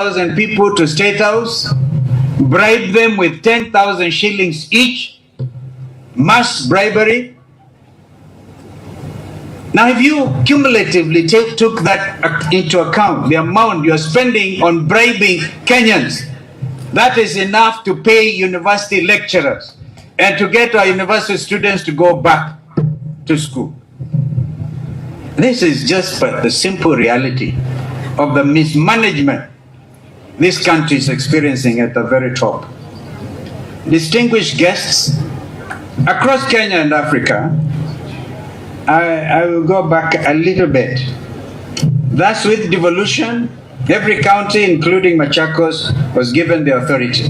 1,000 people to State House, bribe them with 10,000 shillings each, mass bribery. Now, if you cumulatively took that into account, the amount you're spending on bribing Kenyans, that is enough to pay university lecturers and to get our university students to go back to school. This is just but the simple reality of the mismanagement this country is experiencing at the very top. Distinguished guests across Kenya and Africa, I will go back a little bit. Thus, with devolution, every county, including Machakos, was given the authority.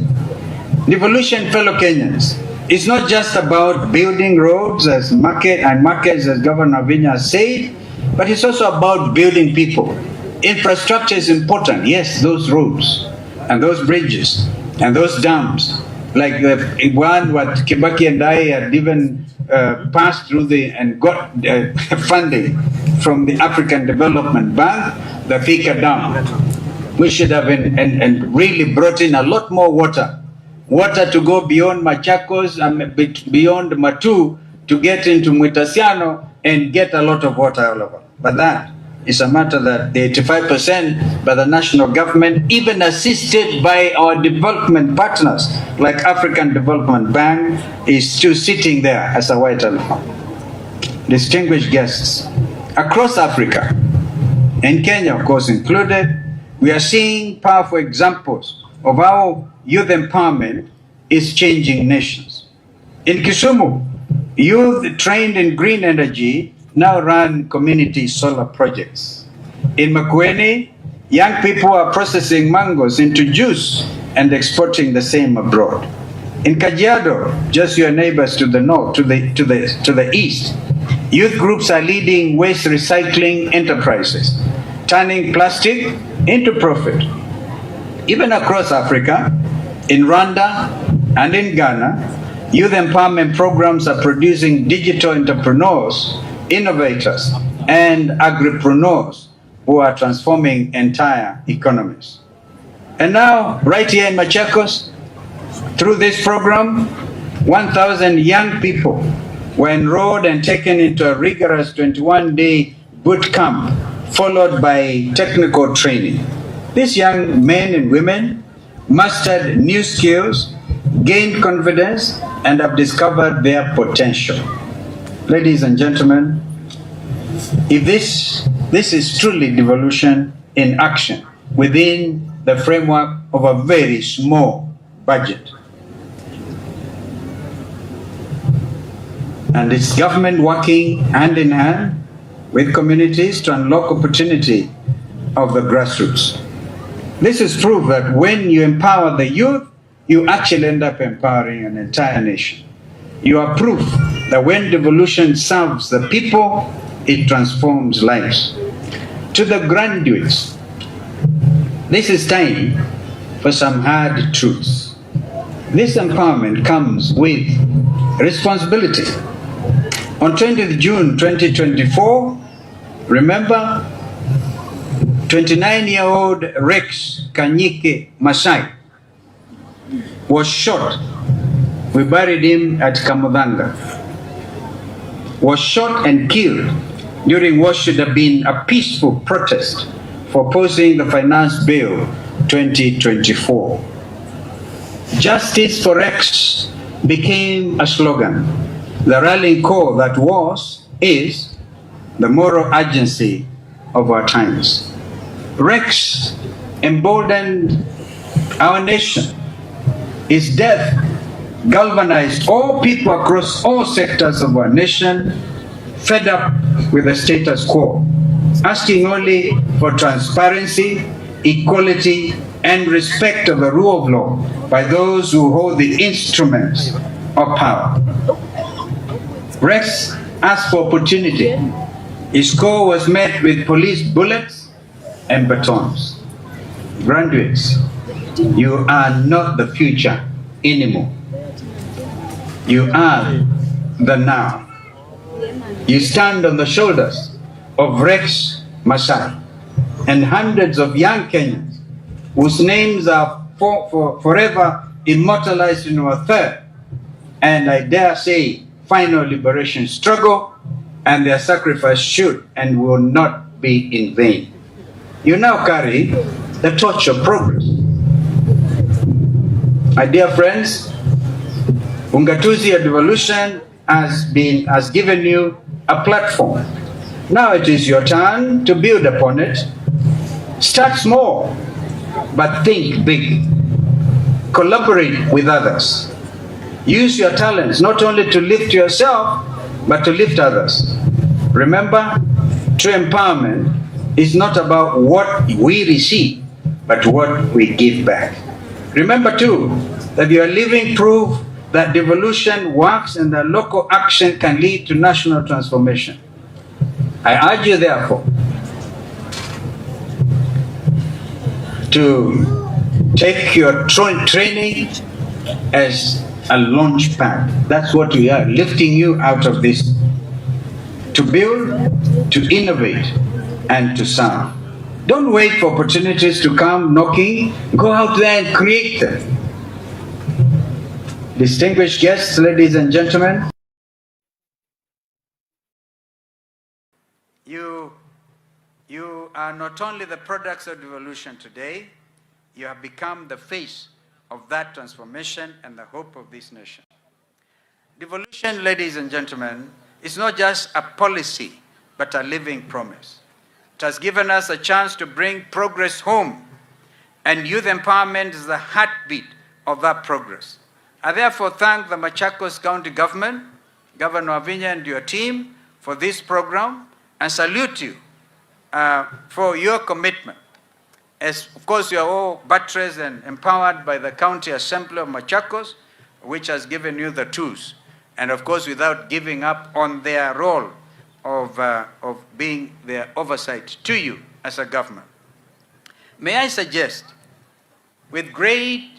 Devolution, fellow Kenyans, is not just about building roads and markets, as Governor Vinya said, but it's also about building people. Infrastructure is important. Yes, those roads and those bridges and those dams, like the one what Kibaki and I had even passed through and got funding from the African Development Bank, the Thika Dam. We should have and really brought in a lot more water to go beyond Machakos and beyond Matu to get into Mwitasiano and get a lot of water all over. But that is a matter that the 85% by the national government, even assisted by our development partners like African Development Bank, is still sitting there as a white elephant. Distinguished guests, across Africa, and Kenya of course included, we are seeing powerful examples of how youth empowerment is changing nations. In Kisumu, youth trained in green energy now run community solar projects. In Makueni, young people are processing mangoes into juice and exporting the same abroad. In Kajiado, just your neighbors to the north, to the east, youth groups are leading waste recycling enterprises, turning plastic into profit. Even across Africa, in Rwanda and in Ghana, youth empowerment programs are producing digital entrepreneurs, innovators, and agripreneurs who are transforming entire economies. And now, right here in Machakos, through this program, 1,000 young people were enrolled and taken into a rigorous 21-day boot camp, followed by technical training. These young men and women mastered new skills, gained confidence, and have discovered their potential. Ladies and gentlemen, if this is truly devolution in action within the framework of a very small budget. And it's government working hand in hand with communities to unlock opportunity of the grassroots. This is proof that when you empower the youth, you actually end up empowering an entire nation. You are proof that when devolution serves the people, it transforms lives. To the graduates, this is time for some hard truths. This empowerment comes with responsibility. On 20th June 2024, remember, 29-year-old Rex Masai was shot. We buried him at Kamudanga. Was shot and killed during what should have been a peaceful protest for opposing the Finance Bill 2024. Justice for Rex became a slogan, the rallying call that is the moral urgency of our times. Rex emboldened our nation. His death galvanized all people across all sectors of our nation, fed up with the status quo, asking only for transparency, equality, and respect of the rule of law by those who hold the instruments of power. Rex asked for opportunity. His call was met with police bullets and batons. Graduates, you are not the future anymore. You are the now. You stand on the shoulders of Rex Masai and hundreds of young Kenyans whose names are forever immortalized in our third, and I dare say, final liberation struggle, and their sacrifice should and will not be in vain. You now carry the torch of progress. My dear friends, Ungatuzi of Devolution has given you a platform. Now it is your turn to build upon it. Start small, but think big. Collaborate with others. Use your talents not only to lift yourself, but to lift others. Remember, true empowerment is not about what we receive, but what we give back. Remember too, that you are living proof that devolution works and that local action can lead to national transformation. I urge you therefore to take your training as a launch pad. That's what we are, lifting you out of this, to build, to innovate, and to serve. Don't wait for opportunities to come knocking. Go out there and create them. Distinguished guests, ladies and gentlemen, you are not only the products of devolution today, you have become the face of that transformation and the hope of this nation. Devolution, ladies and gentlemen, is not just a policy, but a living promise. It has given us a chance to bring progress home, and youth empowerment is the heartbeat of that progress. I therefore thank the Machakos County Government, Governor Avinya and your team for this program, and salute you for your commitment. As of course you are all buttressed and empowered by the County Assembly of Machakos, which has given you the tools, and of course without giving up on their role of being their oversight to you as a government. May I suggest, with great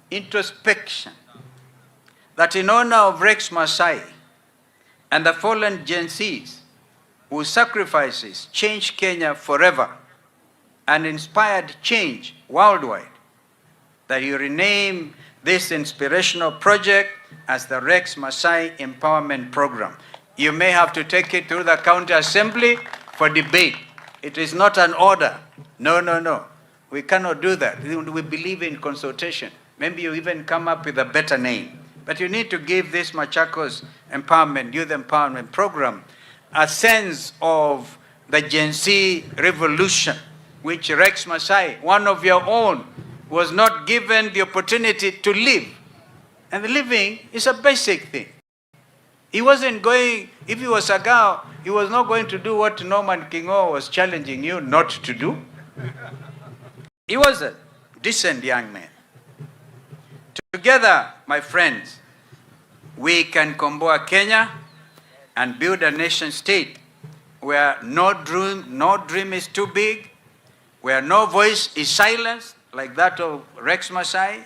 introspection, that in honor of Rex Masai and the fallen Gen Zs whose sacrifices changed Kenya forever and inspired change worldwide, that you rename this inspirational project as the Rex Masai Empowerment Program. You may have to take it to the County Assembly for debate. It is not an order. No. We cannot do that. We believe in consultation. Maybe you even come up with a better name. But you need to give this Machakos Empowerment, Youth Empowerment Program a sense of the Gen Z revolution, which Rex Masai, one of your own, was not given the opportunity to live. And the living is a basic thing. He wasn't going, if he was a girl, he was not going to do what Norman Kingo was challenging you not to do. He was a decent young man. Together, my friends, we can comboa Kenya and build a nation state where no dream is too big, where no voice is silenced like that of Rex Masai,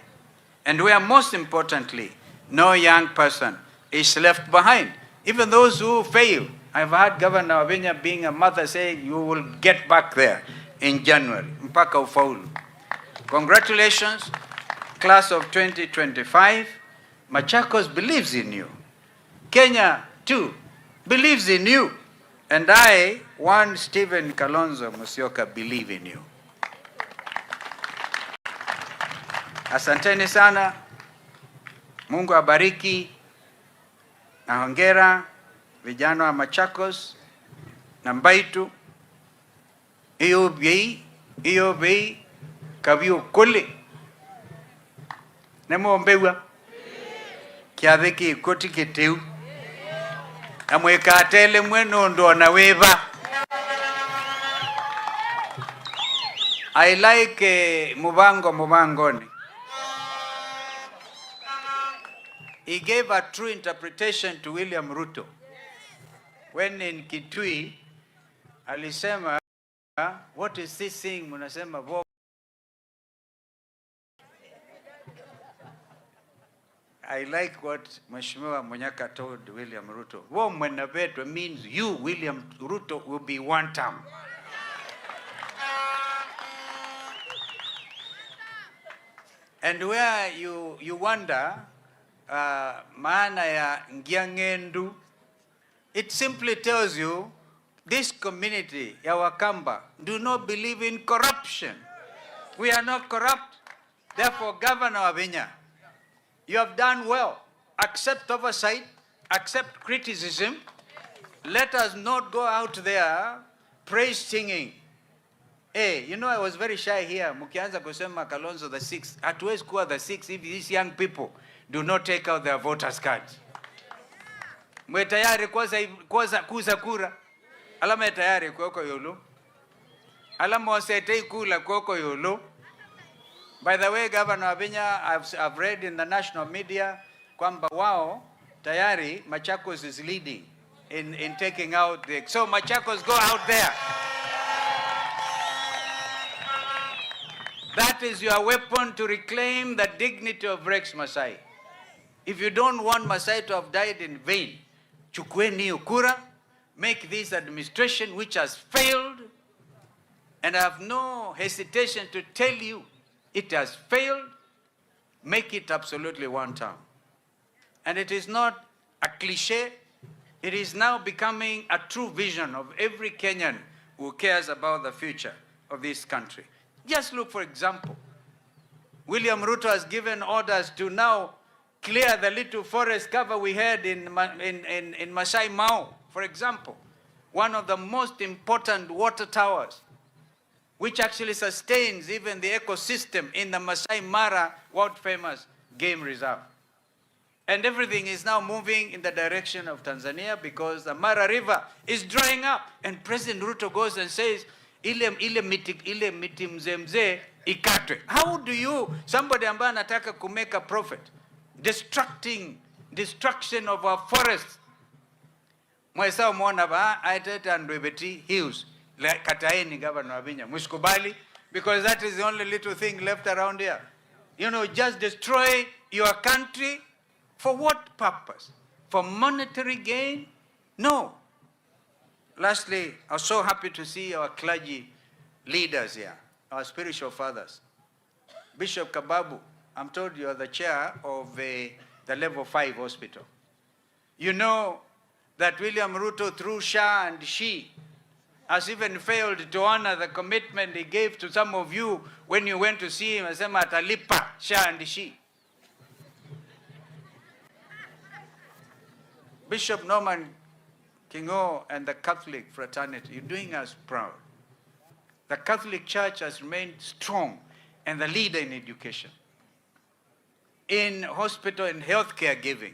and where most importantly, no young person is left behind. Even those who fail. I've heard Governor Avinya being a mother saying, you will get back there in January. Mpaka ufaulu. Congratulations, class of 2025. Machakos believes in you. Kenya, too, believes in you. And I, one Stephen Kalonzo Musyoka, believe in you. Asanteni sana. Mungu abariki. Na hongera vijana wa Machakos na Mbaitu. Iyo bei kabiyo kule. Nemo mbewa. Kiadhiki koti kiteu. Amweka atele mweno ndo na weva. I like Mubangoni. He gave a true interpretation to William Ruto. When in Kitui, alisema, what is this thing? Munasema, I like what Mheshimiwa Munyaka told William Ruto. Wo mwenavetwe means you, William Ruto, will be one term. And where you wonder, maana ya ngiangendu, it simply tells you this community, ya Wakamba, do not believe in corruption. We are not corrupt. Therefore, Governor Wavinya, you have done well. Accept oversight, accept criticism. Let us not go out there praise singing. Hey, you know, I was very shy here. Mukianza kusema Kalonzo the sixth. Hatuwezi kuwa the sixth if these young people do not take out their voters cards. Mwe tayari kuza kura. Alama tayari kuoko yolo. Alama wasetei kula kuoko yolo. By the way, Governor Wavinya, I've read in the national media kwamba wao tayari Machakos is leading in taking out the... So Machakos, go out there. That is your weapon to reclaim the dignity of Rex Masai. If you don't want Masai to have died in vain, chukueni ukura, make this administration which has failed, and I have no hesitation to tell you it has failed, make it absolutely one term. And it is not a cliche, it is now becoming a true vision of every Kenyan who cares about the future of this country. Just look, for example, William Ruto has given orders to now clear the little forest cover we had in Masai Mao, for example, one of the most important water towers, which actually sustains even the ecosystem in the Masai Mara world-famous game reserve. And everything is now moving in the direction of Tanzania because the Mara River is drying up. And President Ruto goes and says, ile miti mzee ikatwe. How do you, somebody ambaye anataka to make a profit, destruction of our forests? Mwesa umona ba, aiteta Ndwebeti Hills, kataeni Governor Wavinya, musikubali, because that is the only little thing left around here. You know, just destroy your country. For what purpose? For monetary gain? No. Lastly, I was so happy to see our clergy leaders here, our spiritual fathers. Bishop Kababu, I'm told you are the chair of the level 5 hospital. You know that William Ruto, through Shah and She, has even failed to honor the commitment he gave to some of you when you went to see him, asema atalipa Shah and She. Bishop Norman Kingo and the Catholic fraternity, you're doing us proud. The Catholic Church has remained strong and the leader in education, in hospital and healthcare giving.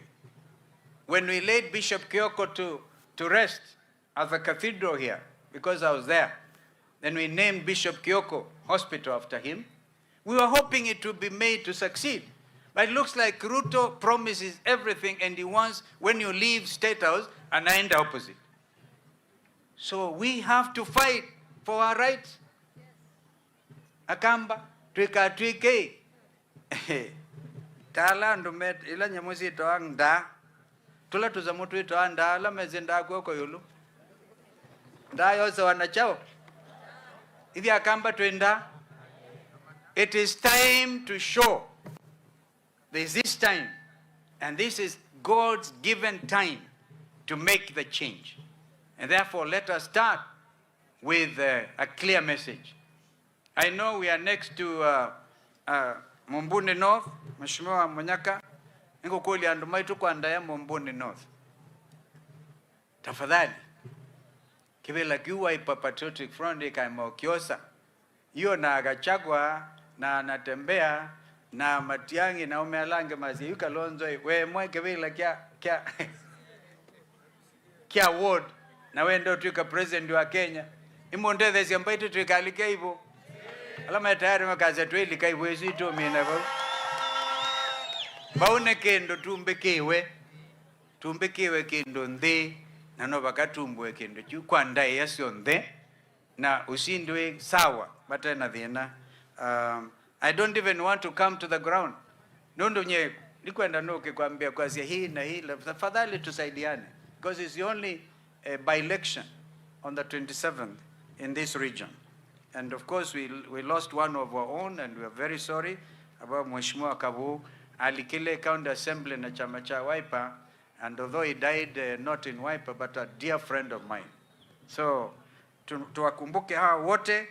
When we laid Bishop Kyoko to rest at the cathedral here, because I was there, then we named Bishop Kyoko Hospital after him. We were hoping it would be made to succeed. But it looks like Ruto promises everything and he wants, when you leave State House, and I end opposite. So we have to fight for our rights. Akamba, twike. Tala ndumet ila nyamuzi toang da. Tula tuzamutu ito anda la mezenda kwa yulu. Da yosa wanachao. Ithi akamba twenda. It is time to show. There is this time, and this is God's given time to make the change. And therefore, let us start with a clear message. I know we are next to Mumbuni North, Mheshimiwa Munyaka, niko kuli andumai tuko andaya Mumbuni North. Tafadhali, kibela kiwa ipa Patriotic Front ikaima Kiosa, hiyo na Gachagua na anatembea na Matiangi na umealange mazi yuka Kalonzo we mweke vile kia ward na we ndo tuika president wa Kenya imonde thesi ambaito tuikalike hivyo alama tayari makazi tuilika hivyo isitu mina baune kendo tumbekewe kendo nde na no bakatumbwe kendo chukwa ndaye yasio nde na usindwe sawa batena thina. I don't even want to come to the ground. Nondo nye nikwenda noke kuambia kwazia hii na hii tafadhali tusaidiane, because it's the only by-election on the 27th in this region. And of course we lost one of our own and we are very sorry. ambao Mheshimiwa Kabu alikile county assembly na chama cha Wiper, and although he died not in Wiper but a dear friend of mine. So tuwakumbuke hawa wote.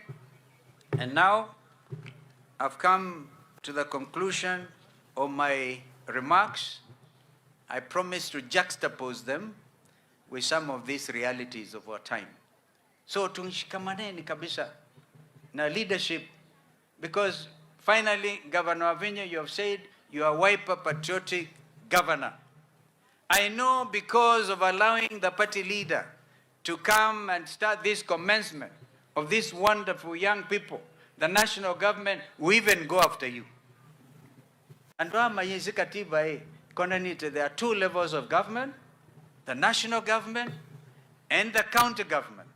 And now I've come to the conclusion of my remarks. I promise to juxtapose them with some of these realities of our time. So tunshikamaneni kabisa na leadership, because finally, Governor Wavinya, you have said you are Wiper patriotic governor. I know because of allowing the party leader to come and start this commencement of these wonderful young people, the national government will even go after you. And there are two levels of government, the national government and the county government.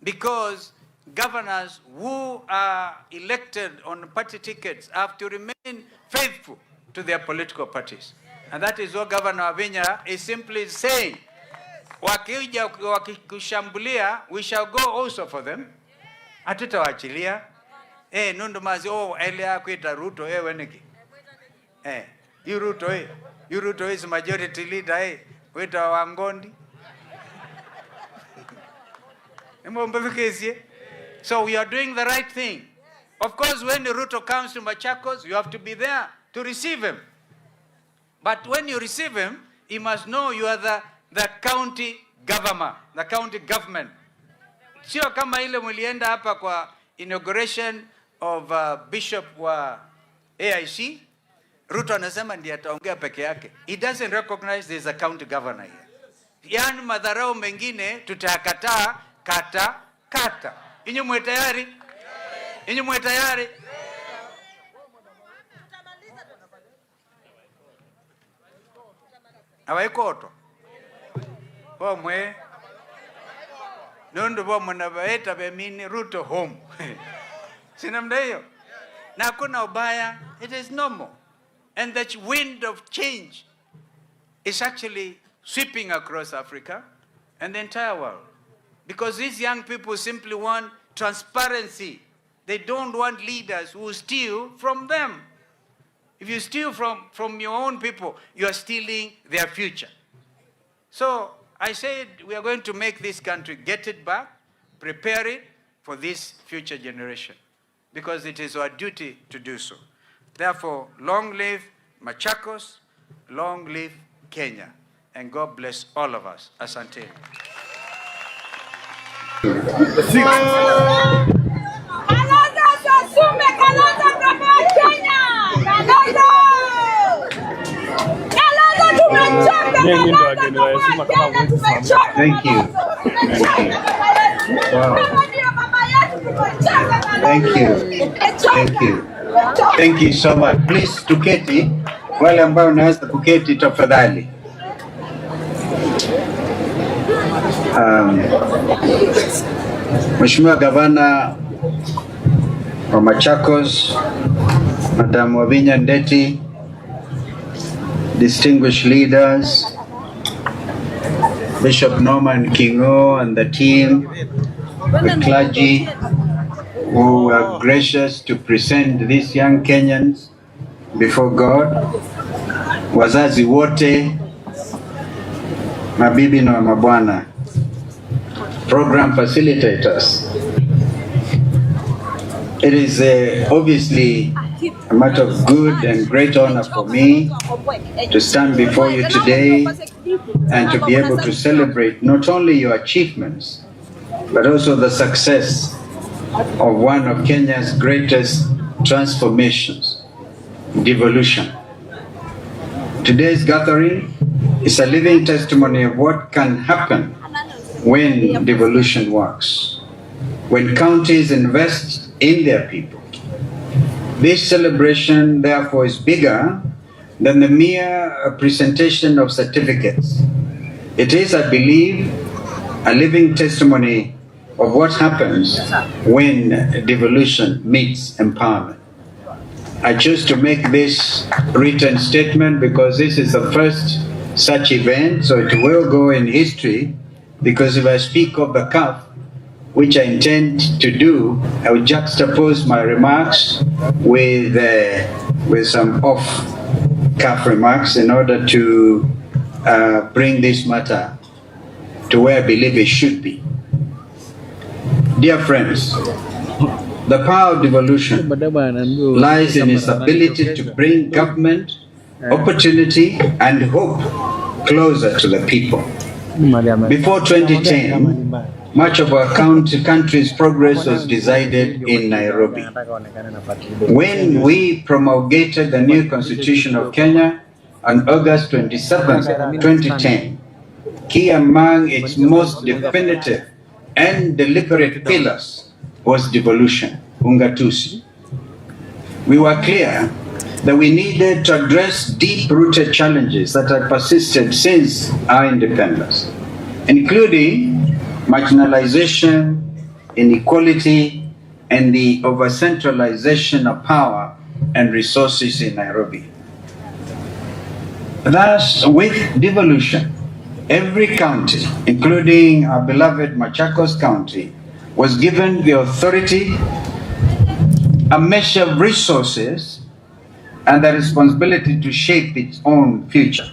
Because governors who are elected on party tickets have to remain faithful to their political parties. And that is what Governor Wavinya is simply saying. Wakikushambulia, we shall go also for them. Hatutawachilia. Nundu mazi, elia kuita Ruto, weniki. You Ruto is majority leader, wita Wangondi. So we are doing the right thing. Of course, when Ruto comes to Machakos, you have to be there to receive him. But when you receive him, he must know you are the county governor, the county government. Sio kama ile mulienda hapa kwa inauguration of Bishop wa AIC, Ruto anasema ndiye ataongea peke yake. He doesn't recognize there is a county governor here. Yani madharau mengine tutakataa kata. Inyo mwe tayari? Inyo mwe tayari? Awaikoto. Mwe. Nundu mwana baeta bemini Ruto home. Sinamda hiyo? Na kuna ubaya, it is normal. And the wind of change is actually sweeping across Africa and the entire world. Because these young people simply want transparency. They don't want leaders who steal from them. If you steal from your own people, you are stealing their future. So I said we are going to make this country, get it back, prepare it for this future generation, because it is our duty to do so. Therefore, long live Machakos, long live Kenya, and God bless all of us. Asante. Thank you. Wow. Thank you. Thank you so much. Please tuketi, wale ambao unaweza kuketi tafadhali. Mheshimiwa Gavana wa Machakos, Madam Wavinya Ndeti, distinguished leaders, Bishop Norman Kingo and the team, the clergy who are gracious to present these young Kenyans before God, wazazi wote, mabibi na mabwana, program facilitators. It is obviously a matter of good and great honor for me to stand before you today and to be able to celebrate not only your achievements, but also the success of one of Kenya's greatest transformations, devolution. Today's gathering is a living testimony of what can happen when devolution works, when counties invest in their people. This celebration, therefore, is bigger than the mere presentation of certificates. It is, I believe, a living testimony of what happens when devolution meets empowerment. I choose to make this written statement because this is the first such event, so it will go in history, because if I speak of the cuff, which I intend to do, I will juxtapose my remarks with some off-cuff remarks in order to bring this matter to where I believe it should be. Dear friends, the power of devolution lies in its ability to bring government, opportunity, and hope closer to the people. Before 2010, much of our country's progress was decided in Nairobi. When we promulgated the new Constitution of Kenya on August 27, 2010, key among its most definitive and deliberate pillars was devolution, ungatuzi. We were clear that we needed to address deep-rooted challenges that had persisted since our independence, including marginalization, inequality, and the over-centralization of power and resources in Nairobi. Thus, with devolution, every county, including our beloved Machakos County, was given the authority, a measure of resources, and the responsibility to shape its own future.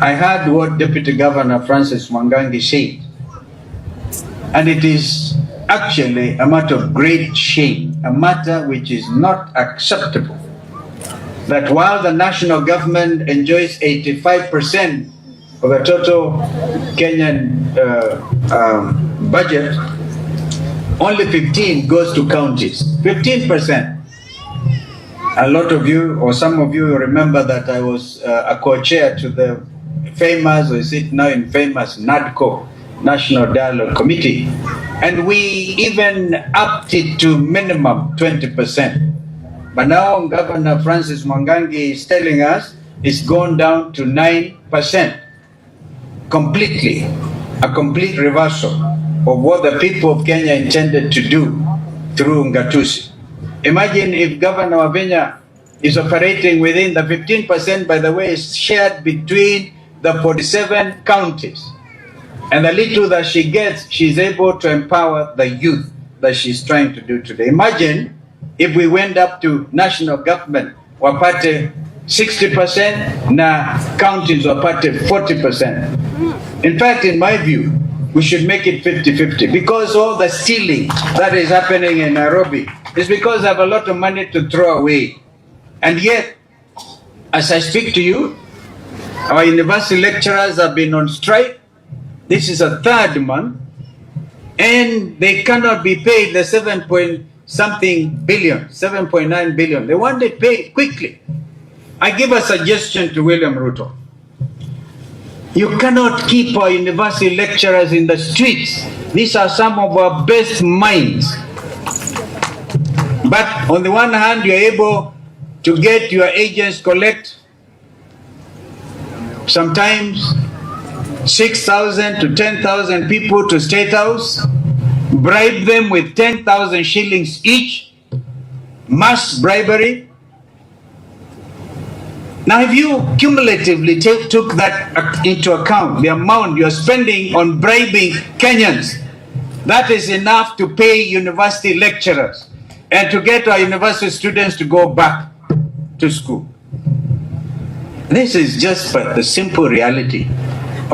I heard what Deputy Governor Francis Mwangangi said, and it is actually a matter of great shame, a matter which is not acceptable, that while the national government enjoys 85% of the total Kenyan budget, only 15 goes to counties. 15%. A lot of you, or some of you, remember that I was a co-chair to the famous, or is it now infamous, NADCO, National Dialogue Committee, and we even upped it to minimum 20%. But now Governor Francis Mwangangi is telling us it's gone down to 9%. Completely, a complete reversal of what the people of Kenya intended to do through Ngatusi. Imagine if Governor Wavenya is operating within the 15%, by the way, is shared between the 47 counties. And the little that she gets, she's able to empower the youth that she's trying to do today. Imagine if we went up to national government, wapate 60%, na counties wapate 40%. In fact, in my view, we should make it 50-50, because all the stealing that is happening in Nairobi is because they have a lot of money to throw away. And yet, as I speak to you, our university lecturers have been on strike. This is a third month, and they cannot be paid the 7.9 billion. They want it paid quickly. I give a suggestion to William Ruto. You cannot keep our university lecturers in the streets. These are some of our best minds. But on the one hand, you're able to get your agents collect sometimes 6,000 to 10,000 people to State House, bribe them with 10,000 shillings each, mass bribery. Now, if you cumulatively took that into account, the amount you're spending on bribing Kenyans, that is enough to pay university lecturers and to get our university students to go back to school. This is just the simple reality